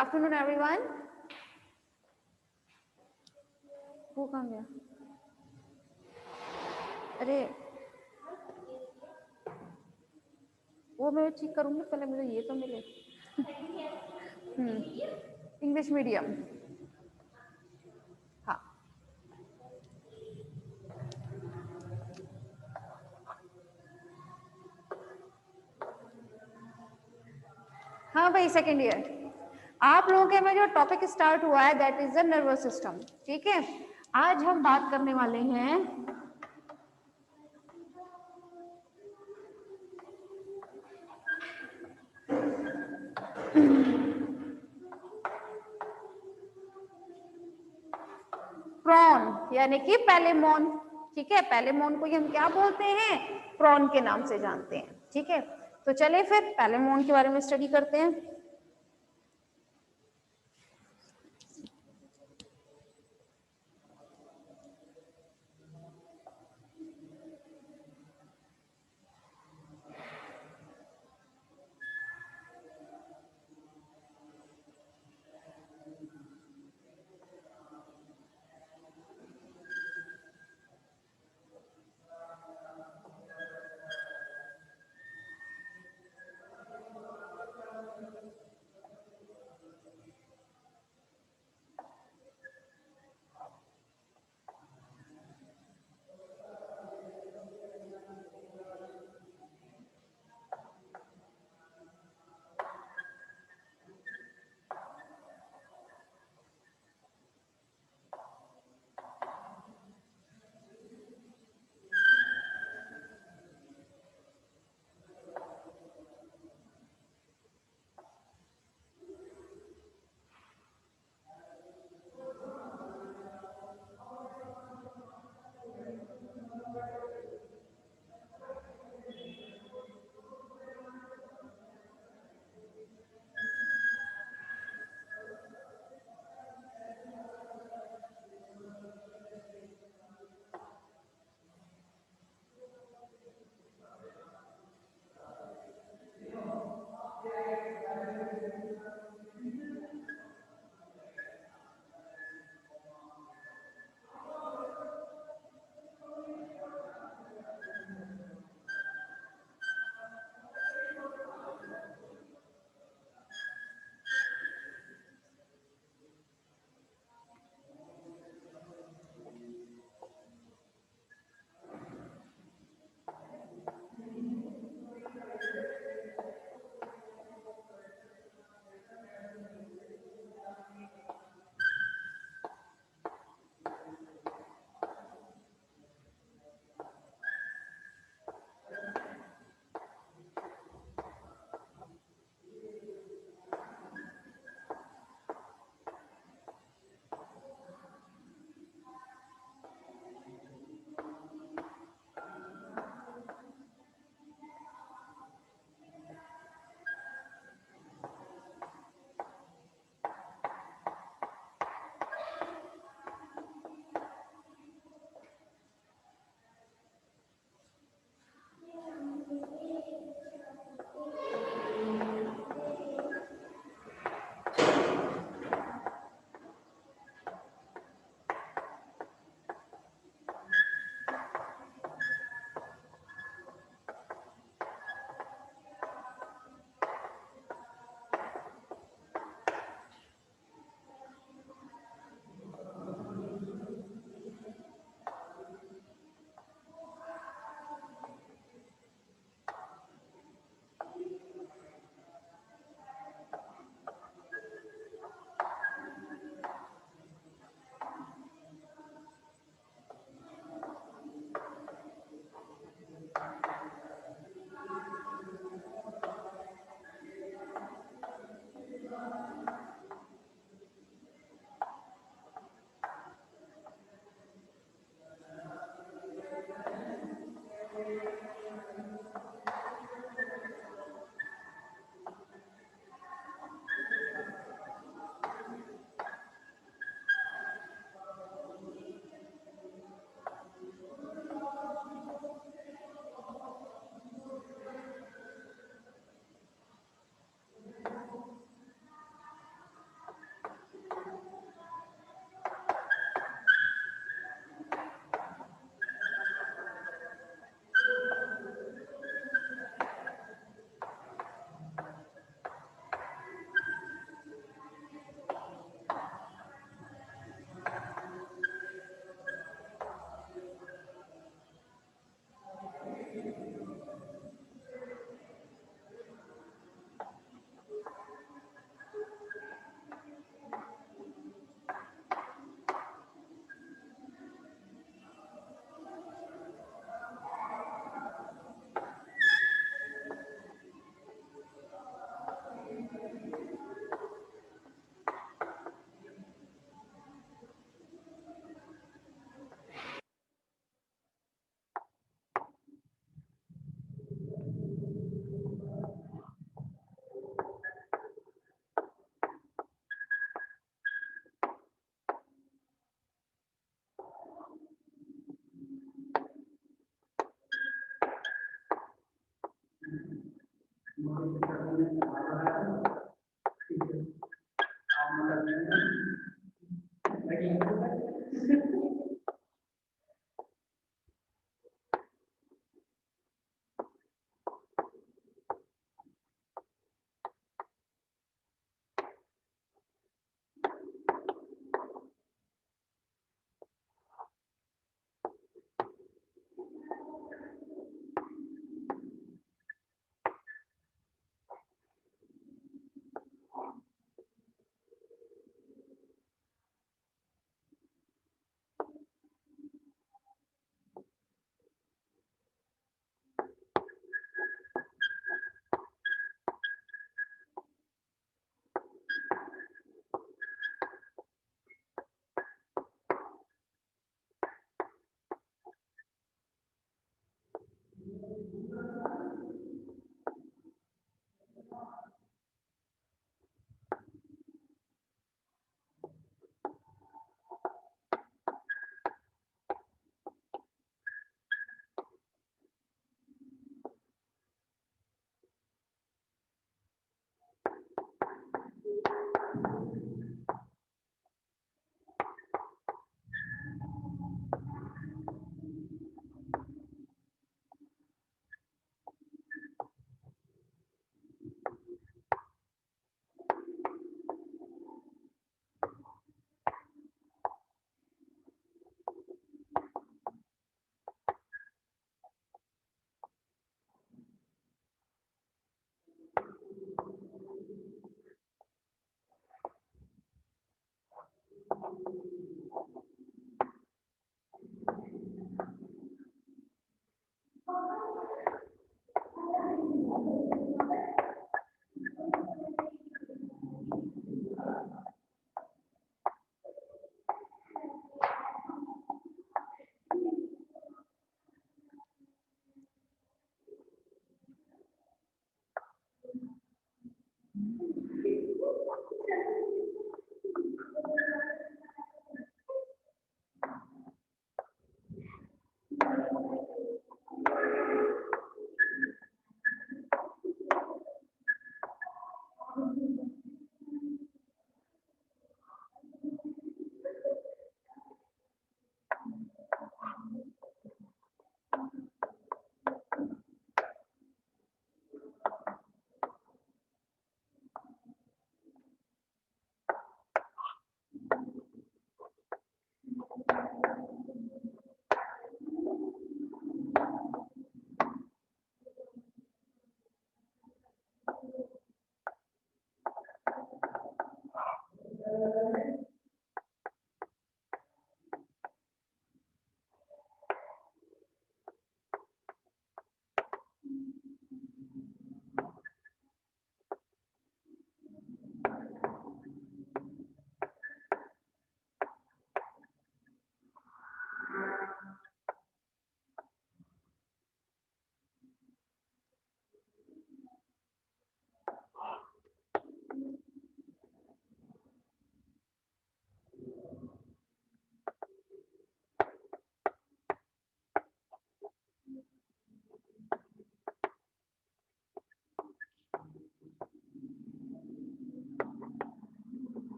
afternoon, everyone. वो कहाँ गया? अरे वो मैं ठीक करूंगी, पहले मुझे ये तो मिले। English medium. हाँ हाँ भाई, सेकेंड ईयर। आप लोगों के में जो टॉपिक स्टार्ट हुआ है that is the nervous system. ठीक है, आज हम बात करने वाले हैं प्रॉन यानी कि पैलेमोन। ठीक है, पैलेमोन को हम क्या बोलते हैं? प्रॉन के नाम से जानते हैं। ठीक है, तो चले फिर पैलेमोन के बारे में स्टडी करते हैं।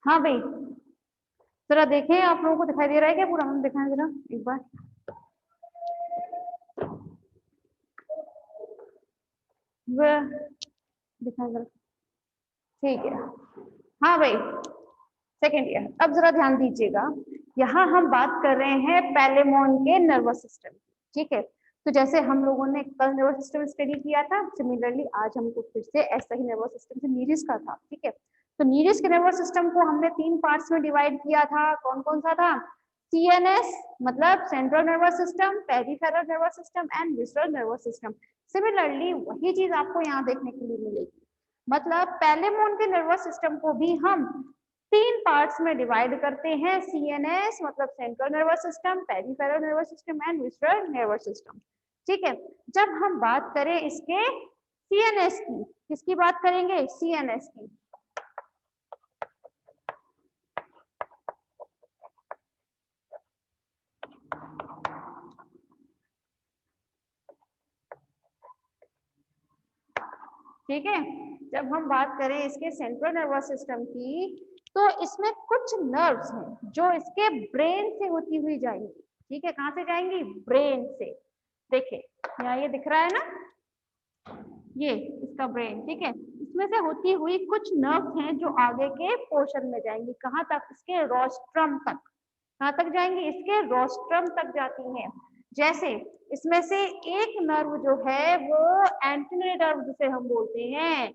हाँ भाई, जरा देखें, आप लोगों को दिखाई दे रहा है क्या पूरा? हम दिखाएं जरा एक बार। वह दिखाएं जरा, ठीक है। हाँ भाई, सेकेंड ईयर। अब जरा ध्यान दीजिएगा, यहाँ हम बात कर रहे हैं पैलेमोन के नर्वस सिस्टम, ठीक है। तो जैसे हम लोगों ने कल नर्वस सिस्टम स्टडी किया था, सिमिलरली आज हमको फिर से ऐसा ही नर्वस सिस्टम से नीरिस का था, ठीक है। तो नीरिस के नर्वस सिस्टम को हमने 3 पार्ट्स में डिवाइड किया था। कौन कौन सा था? सीएनएस मतलब central nervous system, peripheral nervous system and visceral nervous system. Similarly वही चीज आपको यहाँ देखने के लिए मिलेगी। मतलब पैलेमोन के नर्वस सिस्टम को भी हम 3 पार्ट्स में डिवाइड करते हैं। सीएनएस मतलब central nervous system, peripheral nervous system and visceral nervous system, ठीक है। जब हम बात करें इसके सीएनएस की, किसकी बात करेंगे? सीएनएस की। ठीक है, जब हम बात करें इसके सेंट्रल नर्वस सिस्टम की, तो इसमें कुछ नर्व्स हैं जो इसके ब्रेन से होती हुई जाएंगी, ठीक है। कहां से जाएंगी? ब्रेन से। देखिए यहाँ ये दिख रहा है ना, ये इसका ब्रेन, ठीक है। इसमें से होती हुई कुछ नर्व्स हैं जो आगे के पोर्शन में जाएंगी। कहां तक? इसके रोस्ट्रम तक। कहां तक जाएंगी? इसके रोस्ट्रम तक जाती हैं। जैसे इसमें से एक नर्व जो है वो एंटीनरी नर्व जिसे हम बोलते हैं,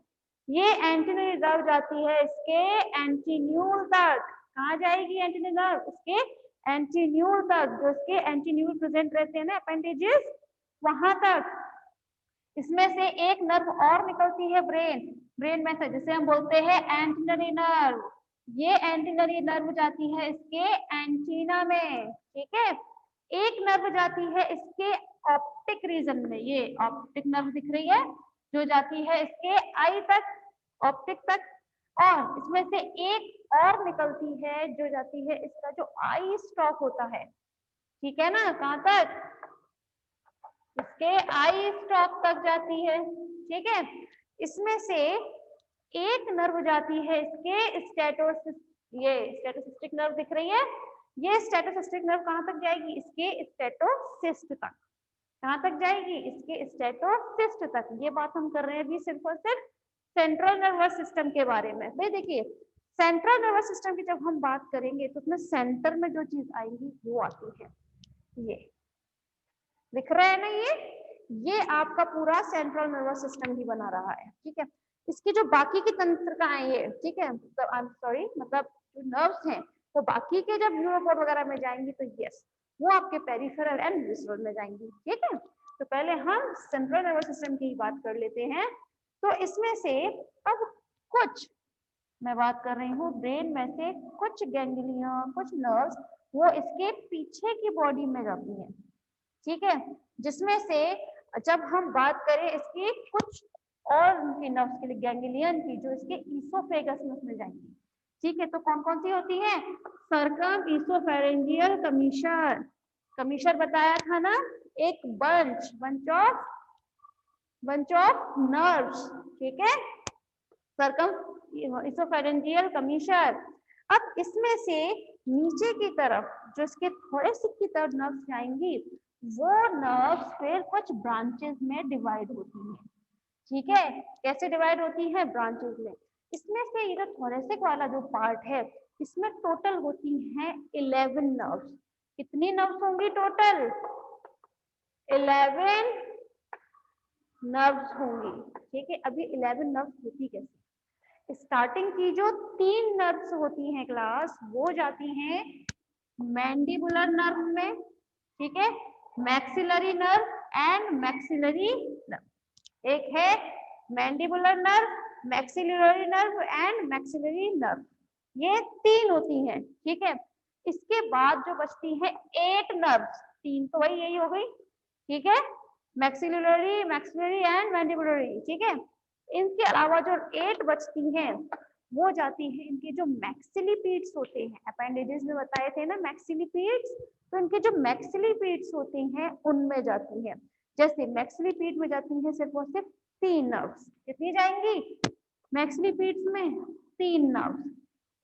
ये एंटीनरी नर्व जाती है इसके एंटीन्यूल तक। कहाँ जाएगी एंटीनरी नर्व? इसके एंटीन्यूल तक, जो इसके एंटीन्यूल प्रेजेंट रहते हैं ना अपेंडेजेस, वहां तक। इसमें से एक नर्व और निकलती है ब्रेन में से, जिसे हम बोलते हैं एंटीनरी नर्व। ये एंटीनरी नर्व जाती है इसके एंटीना में, ठीक है। एक नर्व जाती है इसके ऑप्टिक रीजन में, ये ऑप्टिक नर्व दिख रही है जो जाती है इसके आई तक, ऑप्टिक तक। और इसमें से एक और निकलती है जो जाती है इसका जो आई स्टॉक होता है, ठीक है ना। कहां तक? इसके आई स्टॉक तक जाती है, ठीक है। इसमें से एक नर्व जाती है इसके ये स्टेटोसिस्टिक नर्व दिख रही है, ये स्टेटोसिस्टिक नर्व कहां तक जाएगी? इसके स्टेटोसिस्ट तक। कहां तक जाएगी? इसके स्टेटोसिस्ट तक। ये बात हम कर रहे हैं अभी सिर्फ और सिर्फ सेंट्रल नर्वस सिस्टम के बारे में। भाई देखिए, सेंट्रल नर्वस सिस्टम की जब हम बात करेंगे तो उसमें सेंटर में जो चीज आएगी वो आती है, ये दिख रहा है ना, ये आपका पूरा सेंट्रल नर्वस सिस्टम ही बना रहा है, ठीक है। इसकी जो बाकी की तंत्रिकाएं ये, ठीक है, मतलब आई एम सॉरी, मतलब जो नर्व्स हैं वो बाकी के जब न्यूरोपोड वगैरह में जाएंगी तो यस, वो आपके पेरिफेरल एंड विसरल में जाएंगी, ठीक है। तो पहले हम सेंट्रल नर्वस सिस्टम की बात कर लेते हैं। तो इसमें से अब कुछ, मैं बात कर रही हूँ ब्रेन में से कुछ गैंग्लिया, कुछ नर्व्स वो इसके पीछे की बॉडी में जाती हैं, ठीक है। जिसमें से जब हम बात करें इसकी कुछ और उनकी नर्व्स के लिए गैंग्लियन की, जो इसके ईसोफेगस में उसमें जाएंगी, ठीक है। तो कौन कौन सी होती है? सर्कम ईसोफेरेंजियल कमीशर, कमीशर बताया था ना, एक बंच ऑफ नर्व्स, ठीक है, सर्कम ईसोफेरेंजियल कमीशर। अब इसमें से नीचे की तरफ जो इसके थोड़े की तरफ नर्व्स जाएंगी, वो नर्व्स फिर कुछ ब्रांचेस में डिवाइड होती हैं, ठीक है। कैसे डिवाइड होती है? ब्रांचेस में। इसमें से ये जो थोरेसिक वाला जो पार्ट है, इसमें टोटल होती हैं 11 नर्व्स। कितनी नर्व्स होंगी टोटल? 11 नर्व्स होंगी, ठीक है। अभी 11 नर्व्स होती कैसे? स्टार्टिंग की जो 3 नर्व्स होती हैं क्लास, वो जाती हैं मैंडिबुलर नर्व में, ठीक है, maxillary nerve and maxillary nerve. एक है mandibular nerve, maxillary nerve and maxillary nerve, ये 3 होती हैं, ठीक है। इसके बाद जो बचती है 8 नर्व्स, 3 तो वही यही हो गई, ठीक है, मैक्सिलरी, मैक्सिलरी एंड मैंडिबुलरी, ठीक है। इनके अलावा जो 8 बचती हैं वो जाती है इनके जो मैक्सिलिपीड्स होते हैं, अपेंडेजेस में बताए थे ना मैक्सिलिपीड्स, तो इनके जो मैक्सिलिपीड्स होते हैं उनमें जाती है। जैसे मैक्सिलिपीड में जाती है सिर्फ और सिर्फ 3 नर्व्स। कितनी जाएंगी मैक्सिलिपीड्स में? 3 नर्व्स।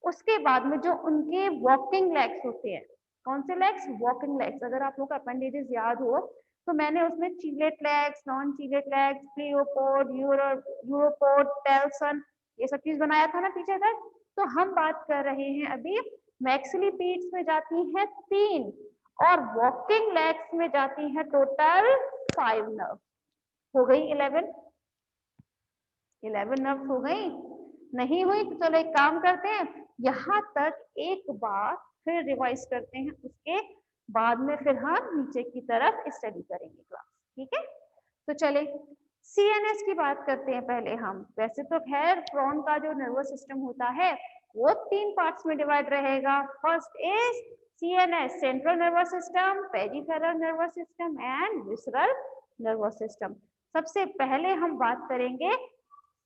उसके बाद में जो उनके वॉकिंग लेग्स होते हैं, कौन से लेग्स? Walking legs. अगर आप लोग का अपेंडिजेस याद हो तो मैंने उसमें chelate legs, non chelate legs, pleopod, uropod, telson, ये सब चीज बनाया था ना पीछे तक। तो हम बात कर रहे हैं अभी मैक्सिलिपीड्स में जाती है 3 और वॉकिंग लेग्स में जाती है टोटल 5 नर्व। हो गई 11 नर्व हो गई? नहीं हुई तो चलो एक काम करते हैं, यहाँ तक एक बार फिर रिवाइज करते हैं, उसके बाद में फिर हम नीचे की तरफ स्टडी करेंगे क्लास। ठीक है, तो चले सीएनएस की बात करते हैं पहले हम। वैसे तो खैर प्रॉन का जो नर्वस सिस्टम होता है वो 3 पार्ट्स में डिवाइड रहेगा। First is CNS, central nervous system, peripheral nervous system and visceral nervous system. सबसे पहले हम बात करेंगे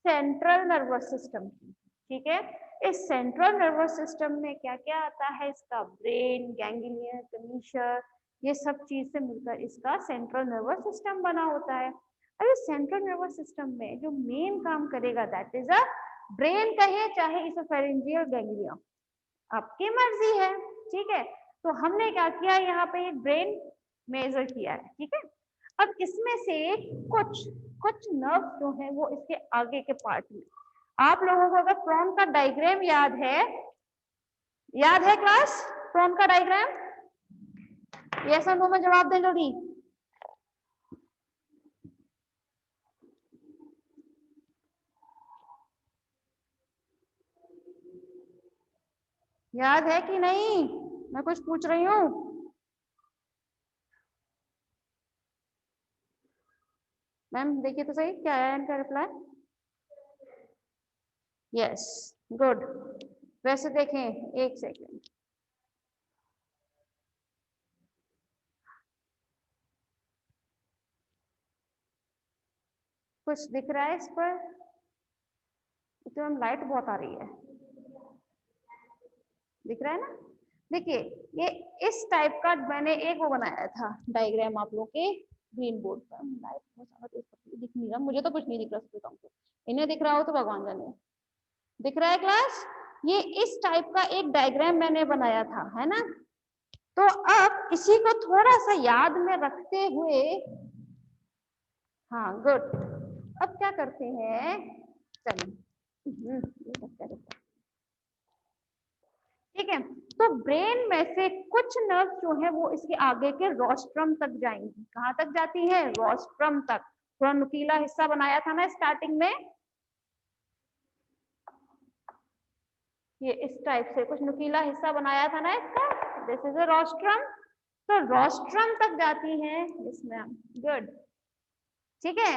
सेंट्रल नर्वस सिस्टम की। ठीक है, इस सेंट्रल नर्वस सिस्टम में क्या क्या आता है? इसका ब्रेन, गैंग्लियन, कमीशर, ये सब चीज से मिलकर इसका सेंट्रल नर्वस सिस्टम बना होता है। अब इस सेंट्रल नर्वस सिस्टम में जो मेन काम करेगा दैट इज अ ब्रेन, कहे चाहे इसे फेरेंजियल गैंग्लिया, आपकी मर्जी है। ठीक है, तो हमने क्या किया, यहाँ पे एक ब्रेन मेजर किया है। ठीक है, अब इसमें से कुछ नर्व जो है वो इसके आगे के पार्ट में, आप लोगों को अगर प्रॉन का डायग्राम याद है क्लास? प्रॉन का डायग्राम यस और नो में जवाब दें जल्दी। याद है कि नहीं? मैं कुछ पूछ रही हूँ। मैम देखिए तो सही, क्या आया इनका रिप्लाई? Yes, good. वैसे देखें, एक सेकेंड, कुछ दिख रहा है इस पर? तो लाइट बहुत आ रही है, दिख रहा है ना? देखिए ये इस टाइप का मैंने एक वो बनाया था डायग्राम आप लोग के ग्रीन बोर्ड पर। लाइट बहुत ज्यादा तेज दिख नहीं रहा, मुझे तो कुछ नहीं दिख रहा सच बताऊं तो। इन्हें दिख रहा हो तो भगवान जाने। दिख रहा है क्लास? ये इस टाइप का एक डायग्राम मैंने बनाया था, है ना? तो अब इसी को थोड़ा सा याद में रखते हुए, हाँ गुड, अब क्या करते हैं, चलिए ठीक है, तो ब्रेन में से कुछ नर्व जो है वो इसके आगे के रोस्ट्रम तक जाएंगी। कहाँ तक जाती है? रोस्ट्रम तक। थोड़ा नुकीला हिस्सा बनाया था ना स्टार्टिंग में, ये इस टाइप से कुछ नुकीला हिस्सा बनाया था ना इसका, दिस इज अ रोस्ट्रम। तो रोस्ट्रम तक जाती है इसमें, गुड। ठीक है,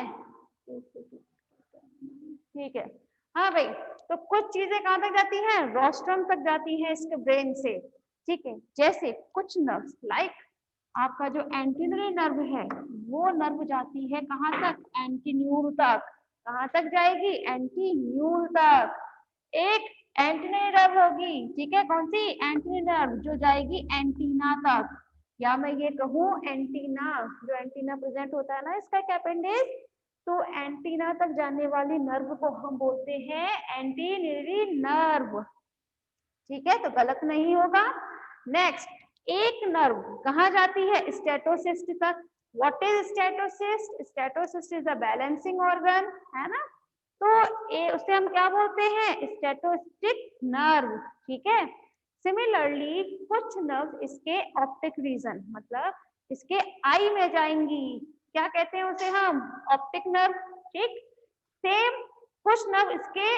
ठीक है, हाँ भाई, तो कुछ चीजें कहाँ तक जाती हैं? रोस्ट्रम तक जाती हैं इसके ब्रेन से। ठीक है, जैसे कुछ नर्व्स लाइक आपका जो एंटीनरी नर्व है वो नर्व जाती है कहाँ तक? एंटीन्यूल तक। कहाँ तक जाएगी? एंटीन्यूल तक। एक एंटीनरी नर्व होगी, ठीक है, कौन सी? एंटीनरी नर्व, जो जाएगी एंटीना तक। या मैं ये कहूँ एंटीना, जो एंटीना प्रेजेंट होता है ना इसका अपेंडिक्स, तो एंटीना तक जाने वाली नर्व को हम बोलते हैं एंटीनरी नर्व। ठीक है, तो गलत नहीं होगा। नेक्स्ट, एक नर्व कहाँ जाती है? स्टेटोसिस्ट तक। What is statocyst? Statocyst is a balancing organ, है ना? तो उसे हम क्या बोलते हैं? स्टेटोस्टिक नर्व। ठीक है, सिमिलरली कुछ नर्व इसके ऑप्टिक रीजन, मतलब इसके आई में जाएंगी। क्या कहते हैं उसे हम? Optic nerve. ठीक, सेम कुछ नर्व इसके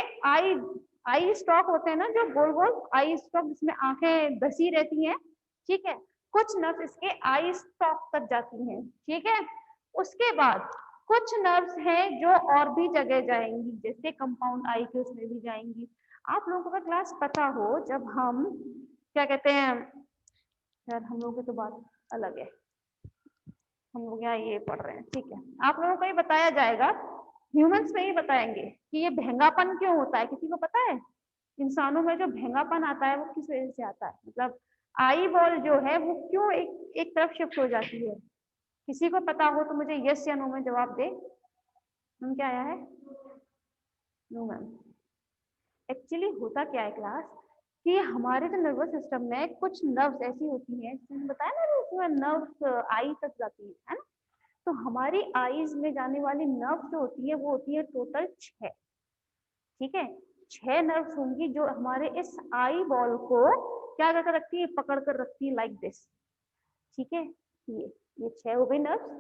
आई स्टॉक होते हैं ना, जो गोल गोल आई स्टॉक जिसमें आंखें धसी रहती हैं। ठीक है, कुछ नर्व इसके आई स्टॉक तक जाती हैं। ठीक है, उसके बाद कुछ नर्व्स हैं जो और भी जगह जाएंगी, जैसे कंपाउंड आई के उसमें भी जाएंगी। आप लोगों का क्लास पता हो, जब हम क्या कहते हैं, यार हम लोगों की तो बात अलग है, हम लोग यहाँ ये पढ़ रहे हैं। ठीक है, आप लोगों को ये बताया जाएगा, ह्यूमंस में ही बताएंगे कि ये भेंगापन क्यों होता है। किसी को पता है इंसानों में जो भेंगापन आता है वो किस वजह से आता है? मतलब आई बॉल जो है वो क्यों एक तरफ शिफ्ट हो जाती है? किसी को पता हो तो मुझे यस या नो में जवाब दे। हम क्या आया है? No ma'am. एक्चुअली होता क्या है क्लास, कि हमारे जो नर्वस सिस्टम में कुछ नर्व्स ऐसी होती हैं, जैसे बताया ना उसमें नर्व्स आई तक जाती है ना, तो हमारी आईज में जाने वाली नर्व्स जो होती है वो होती है टोटल 6। ठीक है, 6 नर्व्स होंगी जो हमारे इस आई बॉल को क्या कर रखती है, पकड़ कर रखती है लाइक दिस। ठीक है, ये 6 हो गई नर्व्स।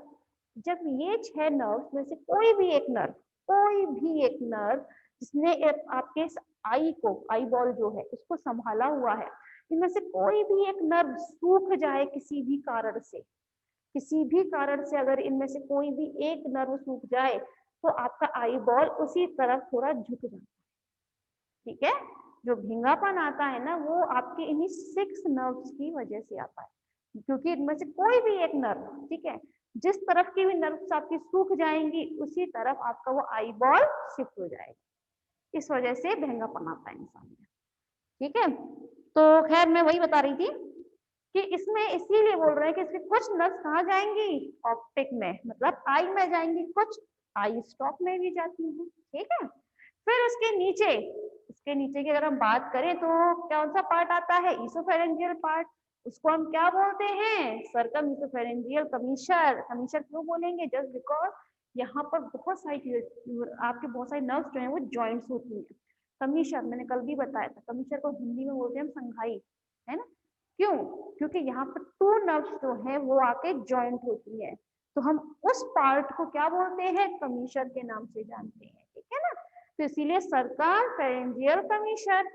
जब ये 6 नर्व्स में से कोई भी एक नर्व जिसने आपके इस आई को, आई बॉल जो है उसको संभाला हुआ है, इनमें से कोई भी एक नर्व सूख जाए किसी भी कारण से अगर इनमें से कोई भी एक नर्व सूख जाए तो आपका आई बॉल उसी तरफ थोड़ा झुक जाता है। ठीक है, जो भींगापन आता है ना वो आपके इन्हीं 6 नर्व्स की वजह से आता है, क्योंकि इनमें से कोई भी एक नर्व, ठीक है, जिस तरफ की भी नर्व्स आपकी सूख जाएंगी उसी तरफ आपका वो आई बॉल शिफ्ट हो जाएगा। इस वजह से भींगापन आता है इंसान में। ठीक है, तो खैर मैं वही बता रही थी कि इसमें इसीलिए बोल रहे हैं कि इसके कुछ नर्व्स कहाँ जाएंगी, ऑप्टिक में, मतलब आई में जाएंगी, कुछ आई स्टॉप में भी जाती हैं। ठीक है, फिर उसके नीचे की अगर हम बात करें तो कौन सा पार्ट आता है, ईसोफेरेंजियल पार्ट। उसको हम क्या बोलते हैं, सर्कम ईसोफेरेंजियल कमीशर। कमीशर क्यों बोलेंगे, जस्ट बिकॉज यहाँ पर बहुत सारी आपके बहुत सारे नर्व्स जो है वो जॉइंट्स होती हैं। कमीशर मैंने कल भी बताया था, कमीशर को हिंदी में बोलते हैं हम संघाई, है ना। क्यों, क्योंकि यहाँ पर 2 नर्व्स जो है वो आके जॉइंट होती है, तो हम उस पार्ट को क्या बोलते हैं, कमीशर के नाम से जानते हैं। ठीक है ना, तो इसीलिए सर्कमफेरेंजियल कमीशर।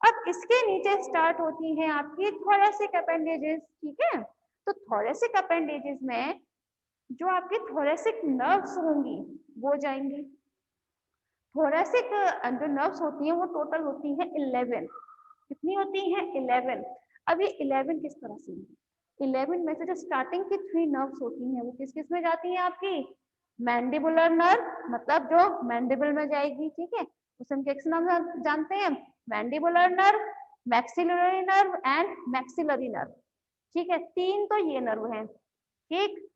अब इसके नीचे स्टार्ट होती हैं आपकी थोरेसिक अपेंडेजेस। ठीक है, तो थोरेसिक अपेंडेजेस में जो आपकी थोरेसिक नर्व्स होंगी वो जाएंगी। थोरेसिक जो नर्व्स होती हैं वो टोटल होती हैं 11। कितनी होती हैं, 11। अब ये 11 किस तरह से, 11 में से जो स्टार्टिंग की 3 नर्व्स होती हैं वो किस किस में जाती हैं आपकी, मैंडिबुलर नर्व, मतलब जो मैंडिबल में जाएगी। ठीक है, उसे हम किस नाम से जानते हैं, mandibular nerve, maxillary nerve and maxillary nerve. ठीक है, 3 तो ये नर्व हैं। ठीक,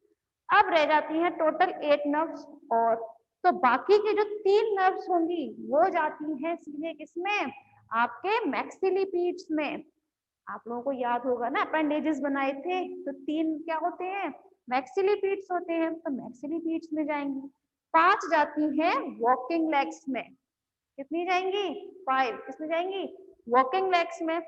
अब रह जाती हैं टोटल 8 नर्व्स, और तो बाकी की जो 3 नर्व्स होंगी वो जाती हैं सीधे किसमें, आपके मैक्सिलिपीड्स में। आप लोगों को याद होगा ना, अपेंडेजेस बनाए थे तो 3 क्या होते हैं, मैक्सिलिपीड्स होते हैं, तो मैक्सिलिपीड्स में जाएंगी। 5 जाती हैं वॉकिंग लेग्स में। कितनी जाएंगी, 5 किसमें जाएंगी, वॉकिंग लेग्स में।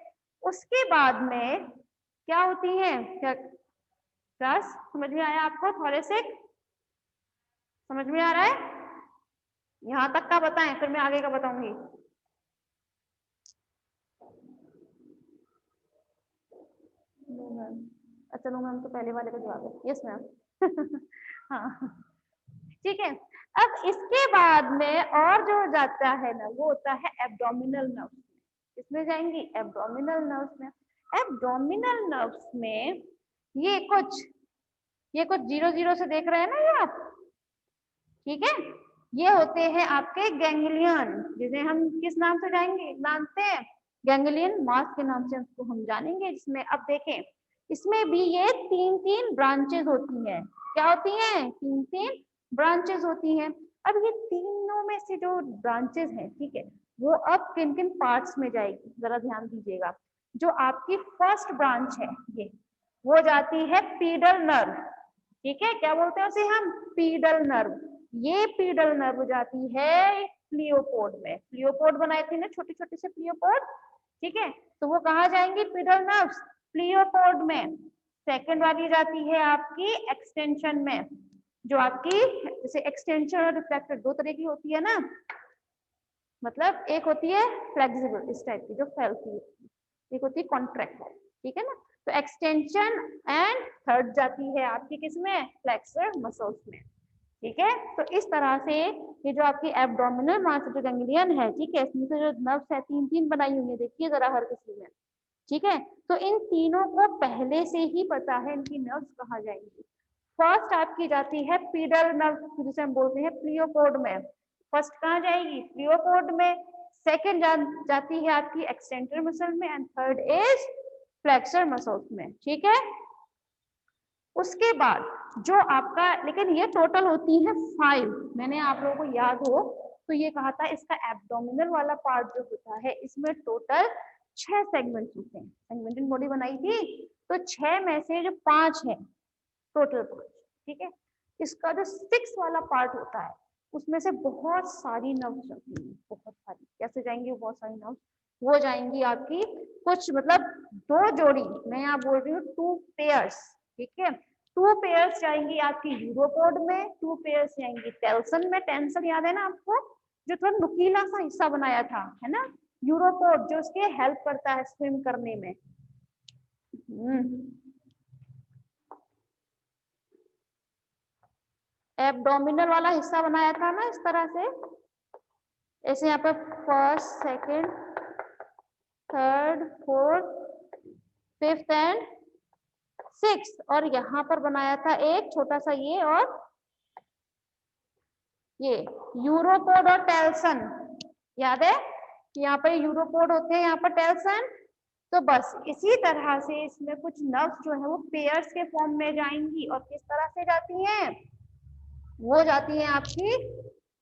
उसके बाद में क्या होती हैं, क्या क्लास समझ में आया आपको, थोरेसिक समझ में आ रहा है, यहाँ तक का बताएं फिर मैं आगे का बताऊंगी। अच्छा नो मैम, तो पहले वाले का जवाब है, यस मैम। हाँ ठीक है, अब इसके बाद में और जो जाता है ना वो होता है एब्डोमिनल नर्व्स में। किसमें जाएंगी, एब्डोमिनल नर्व्स में। एब्डोमिनल नर्व्स में ये कुछ 0 से देख रहे हैं ना ये आप, ठीक है, ये होते हैं आपके गैंग्लियन, जिसे हम किस नाम से जाएंगे, जानते हैं, गैंग्लियन मास के नाम से उसको हम जानेंगे। जिसमें अब देखें, इसमें भी ये 3 ब्रांचेस होती हैं। क्या होती हैं, 3 ब्रांचेस होती हैं। अब ये तीनों में से जो ब्रांचेस हैं, ठीक है, वो अब किन किन पार्ट्स में जाएगी, जरा ध्यान दीजिएगा। जो आपकी फर्स्ट ब्रांच है ये, वो जाती है पीडल नर्व। ठीक है, क्या बोलते हैं उसे हम, पीडल नर्व। ये पीडल नर्व जाती है प्लियोपोड में। प्लियोपोड बनाए थे ना, छोटे छोटे से प्लियोपोड। ठीक है, तो वो कहाँ जाएंगी पीडल नर्व्स, प्लियोपोड में। सेकंड वाली जाती है आपकी एक्सटेंशन में, जो आपकी जैसे एक्सटेंशन और रिफ्लेक्टर 2 तरह की होती है ना, मतलब एक होती है फ्लेक्सिबल इस टाइप की जो फैलती है, एक होती है कॉन्ट्रैक्ट। ठीक है ना, तो एक्सटेंशन एंड थर्ड जाती है आपकी किसमें, फ्लेक्सर मसल्स में। ठीक है, तो इस तरह से ये जो आपकी एब्डोमिनल मास जो गैंग्लियन है, ठीक है, इसमें से जो नर्व्स है 3 बनाई हुई है, देखिए जरा हर किसी में। ठीक है, तो इन तीनों को पहले से ही पता है इनकी नर्व्स कहाँ जाएंगी। फर्स्ट आपकी जाती है पीडल नर्व, जिसे हम बोलते हैं प्लियोपोड में। फर्स्ट कहाँ जाएगी, प्लियोपोड में। सेकेंड जाती है आपकी एक्सटेंटर मसल में, and third is flexor muscles में। ठीक है, उसके बाद जो आपका, लेकिन ये टोटल होती है 5। मैंने आप लोगों को याद हो तो ये कहा था, इसका एब्डोमिनल वाला पार्ट जो होता है इसमें टोटल 6 सेगमेंट्स होते हैं। सेगमेंटेड बॉडी बनाई थी तो 6 में से जो 5 है टोटल 5, ठीक है। इसका जो 6 वाला पार्ट होता है उसमें से बहुत सारी नर्व्स जाती हैं, बहुत सारी। कैसे जाएंगी वो बहुत सारी नर्व्स? वो जाएंगी आपकी कुछ मतलब 2 जोड़ी, मैं यहाँ बोल रही हूँ 2 पेयर्स, ठीक है। 2 पेयर्स जाएंगी आपकी यूरोपोड में, 2 पेयर्स जाएंगी टेल्सन में। टेंसन याद है ना आपको, जो थोड़ा नुकीला सा हिस्सा बनाया था, है ना, यूरोपोड, जो उसके हेल्प करता है स्विम करने में। एब्डोमिनल वाला हिस्सा बनाया था ना इस तरह से, ऐसे यहाँ पे first, second, third, fourth, fifth and six, और यहाँ पर बनाया था एक छोटा सा ये और ये यूरोपोड और टेल्सन। याद है, यहाँ पर यूरोपोड होते हैं, यहाँ पर टेल्सन। तो बस इसी तरह से इसमें कुछ नर्व्स जो है वो पेयर्स के फॉर्म में जाएंगी, और किस तरह से जाती हैं? वो जाती हैं आपकी,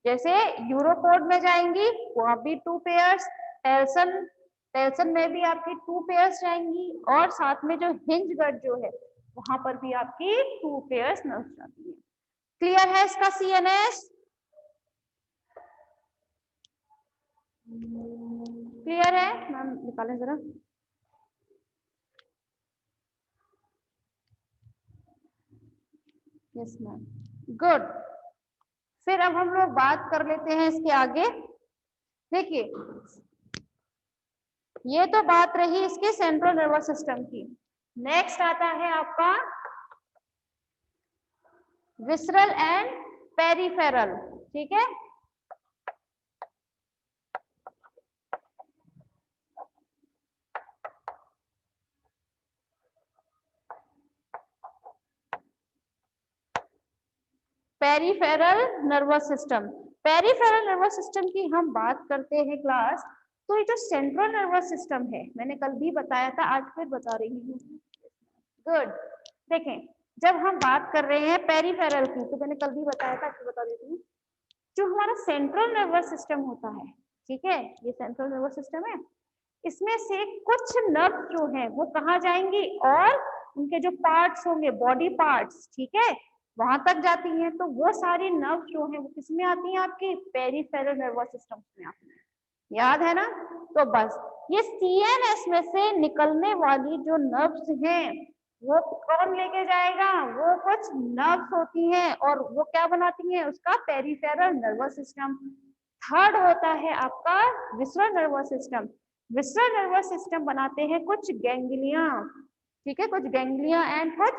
जैसे यूरोपोड में जाएंगी वहां भी 2 पेयर्स, टेल्सन टेल्सन में भी आपकी 2 पेयर्स जाएंगी, और साथ में जो हिंज गट जो है वहां पर भी आपकी 2 पेयर्स नर्व्स जाती है। क्लियर है इसका सीएनएस? क्लियर है? मैम निकालें जरा। Yes ma'am, good. फिर अब हम लोग बात कर लेते हैं इसके आगे। देखिए, ये तो बात रही इसके सेंट्रल नर्वस सिस्टम की। नेक्स्ट आता है आपका विसरल एंड पेरिफेरल, ठीक है। Peripheral nervous system. Peripheral nervous system की हम बात करते हैं क्लास, तो ये जो सेंट्रल नर्वस सिस्टम है, मैंने कल भी बताया था, आज फिर बता रही हूँ। गुड। देखें, जब हम बात कर रहे हैं पेरिफेरल की, तो मैंने कल भी बताया था, आज बता देती हूँ। जो हमारा सेंट्रल नर्वस सिस्टम होता है, ठीक है, ये सेंट्रल नर्वस सिस्टम है, इसमें से कुछ नर्व जो है वो कहाँ जाएंगी, और उनके जो पार्ट्स होंगे, बॉडी पार्ट्स, ठीक है, वहां तक जाती हैं। तो वो सारी नर्व जो है वो किसमें आती हैं? आपकी पेरिफेरल नर्वस सिस्टम में आती है। याद है ना? तो बस ये सीएनएस में से निकलने वाली जो नर्व्स हैं वो कौन लेके जाएगा? वो कुछ नर्व्स होती हैं, और वो क्या बनाती हैं? उसका पेरिफेरल नर्वस सिस्टम। थर्ड होता है आपका visceral nervous system. Visceral nervous system बनाते हैं कुछ गैंग्लिया, ठीक है, कुछ गैंग्लिया एंड कुछ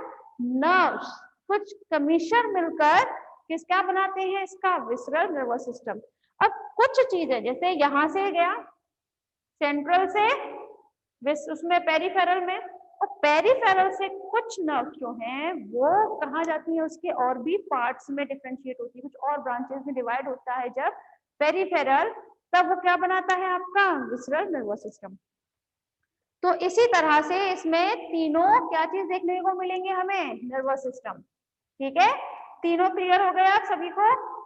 नर्व्स, कुछ कमीशन मिलकर किसका बनाते हैं? इसका विसरल नर्वस सिस्टम। अब कुछ चीजें, जैसे यहां से गया सेंट्रल से उसमें पेरिफेरल में, और पेरिफेरल से कुछ नर्व जो हैं वो कहाँ जाती हैं? उसके और भी पार्ट्स में डिफरेंशिएट होती है, कुछ और ब्रांचेस में डिवाइड होता है जब पेरिफेरल, तब वो क्या बनाता है? आपका विसरल नर्वस सिस्टम। तो इसी तरह से इसमें तीनों क्या चीज देखने को मिलेंगे हमें? नर्वस सिस्टम, ठीक है। तीनों क्लियर हो गए आप सभी को?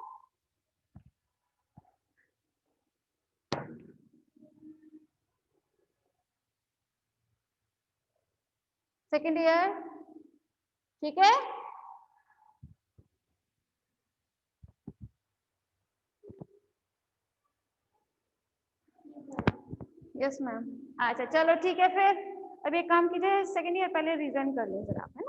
सेकेंड ईयर, ठीक है। Yes ma'am. अच्छा चलो ठीक है, फिर अब एक काम कीजिए, सेकेंड ईयर पहले रिविजन कर लीजिए आप।